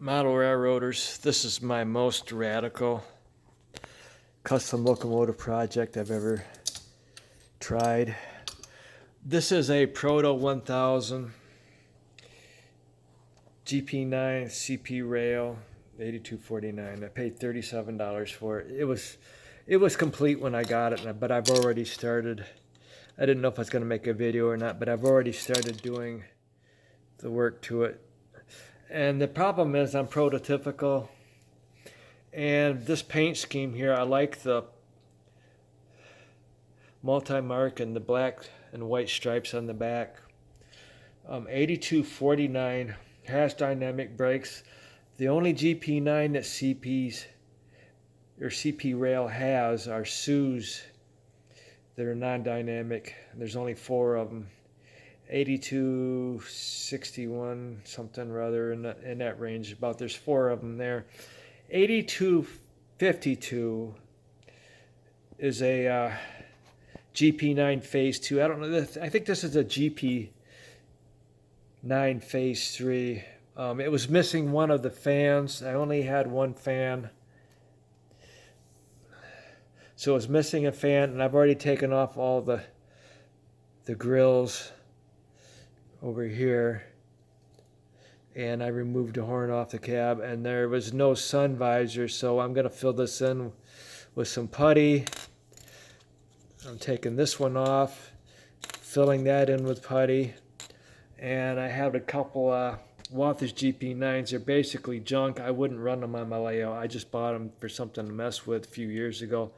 Model railroaders, this is my most radical custom locomotive project I've ever tried. This is a Proto 1000 GP9 CP rail 8249. I paid $37 for it. It was complete when I got it, but I've already started. I didn't know if I was going to make a video or not, but I've already started doing the work to it. And the problem is I'm prototypical, and this paint scheme here, I like the multi-mark and the black and white stripes on the back. 8249 has dynamic brakes. The only GP9 that CP rail has are SUs that are non-dynamic. There's only 4 of them. 8261 something or other in that range. About there's 4 of them there. 8252 is a GP9 Phase 2. I don't know. I think this is a GP9 Phase 3. It was missing one of the fans. I only had one fan. So it was missing a fan, and I've already taken off all the grills over here, and I removed the horn off the cab, and there was no sun visor, so I'm going to fill this in with some putty. I'm taking this one off, filling that in with putty, and I have a couple Walthers GP9s. They're basically junk. I wouldn't run them on my layout. I just bought them for something to mess with a few years ago,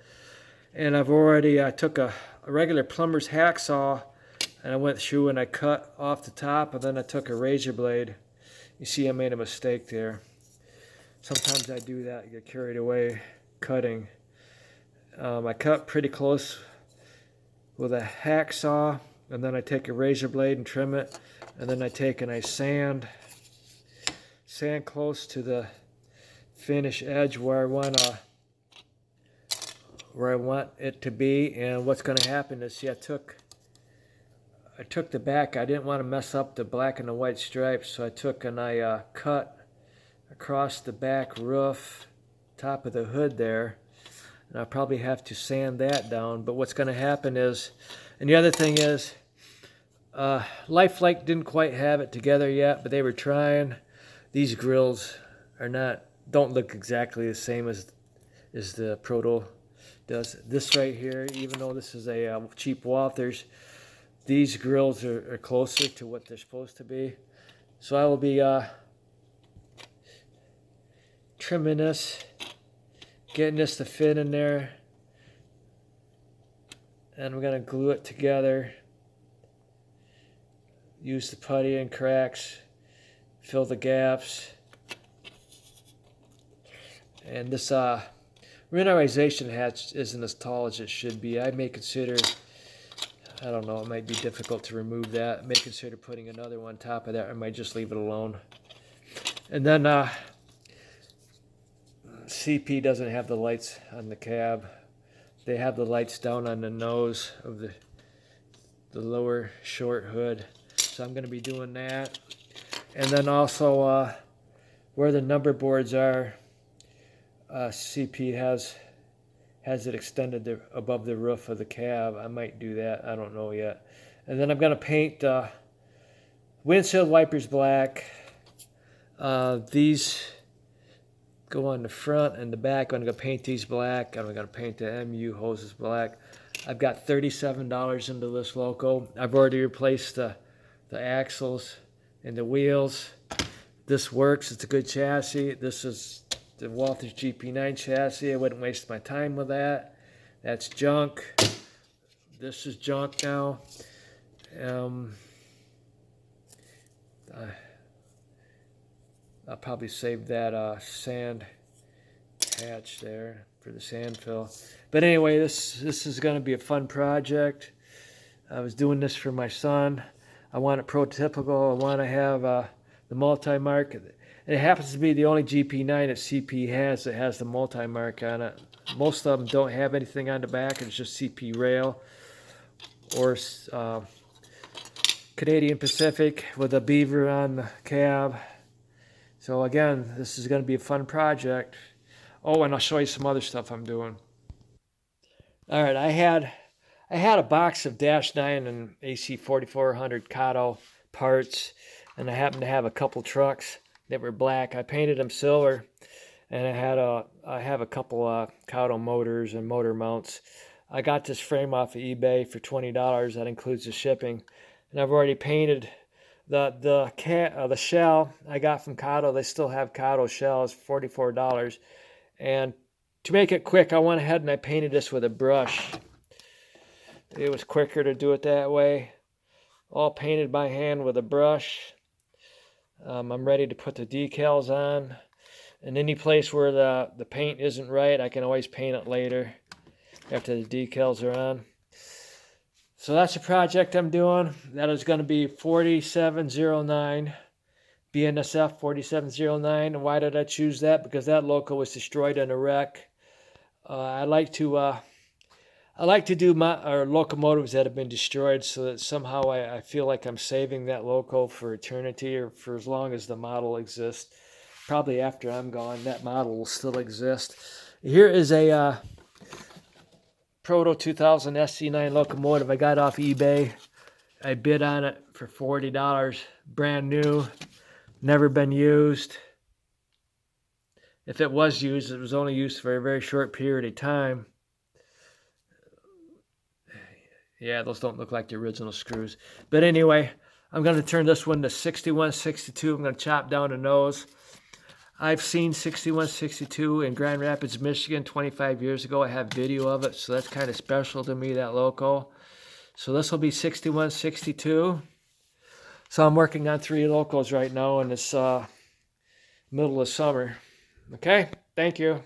and I've already took a regular plumber's hacksaw, and I went through and I cut off the top, and then I took a razor blade. You see I made a mistake there. Sometimes I do that, I get carried away cutting. I cut pretty close with a hacksaw, and then I take a razor blade and trim it, and then I take and I sand close to the finish edge where I want it to be. And what's going to happen is, see, I took the back. I didn't want to mess up the black and the white stripes, so I took and I cut across the back roof, top of the hood there, and I'll probably have to sand that down. But what's going to happen is, and the other thing is, Lifelike didn't quite have it together yet, but they were trying. These grills don't look exactly the same as the Proto does. This right here, even though this is a cheap Walthers, these grills are closer to what they're supposed to be. So I will be trimming this, getting this to fit in there, and we're going to glue it together. Use the putty and cracks, fill the gaps. And this mineralization hatch isn't as tall as it should be. I may consider, I don't know, it might be difficult to remove that. I may consider putting another one on top of that, or I might just leave it alone. And then CP doesn't have the lights on the cab. They have the lights down on the nose of the lower short hood. So I'm going to be doing that. And then also where the number boards are, CP has it extended above the roof of the cab. I might do that. I don't know yet. And then I'm going to paint windshield wipers black. These go on the front and the back. I'm going to paint these black. I'm going to paint the MU hoses black. I've got $37 into this loco. I've already replaced the axles and the wheels. This works. It's a good chassis. This is the Walthers GP9 chassis. I wouldn't waste my time with that. That's junk. This is junk now. I'll probably save that sand hatch there for the sand fill. But anyway, this is going to be a fun project. I was doing this for my son. I want it prototypical. I want to have the multi-mark. And it happens to be the only GP9 that CP has that has the multi-mark on it. Most of them don't have anything on the back. It's just CP rail or Canadian Pacific with a beaver on the cab. So again, this is going to be a fun project. Oh, and I'll show you some other stuff I'm doing. All right, I had a box of Dash 9 and AC 4400 Kato parts, and I happened to have a couple trucks that were black. I painted them silver, and I have a couple Kato motors and motor mounts. I got this frame off of eBay for $20. That includes the shipping, and I've already painted the shell I got from Kato. They still have Kato shells, $44. And to make it quick, I went ahead and I painted this with a brush. It was quicker to do it that way. All painted by hand with a brush. I'm ready to put the decals on. And any place where the paint isn't right, I can always paint it later after the decals are on. So that's a project I'm doing. That is going to be 4709, BNSF 4709. And why did I choose that? Because that loco was destroyed in a wreck. I like to do locomotives that have been destroyed, so that somehow I feel like I'm saving that loco for eternity, or for as long as the model exists. Probably after I'm gone, that model will still exist. Here is a Proto 2000 SC9 locomotive I got off eBay. I bid on it for $40, brand new, never been used. If it was used, it was only used for a very short period of time. Yeah, those don't look like the original screws. But anyway, I'm going to turn this one to 6162. I'm going to chop down the nose. I've seen 6162 in Grand Rapids, Michigan 25 years ago. I have video of it, so that's kind of special to me, that loco. So this will be 6162. So I'm working on 3 locos right now in this middle of summer. Okay, thank you.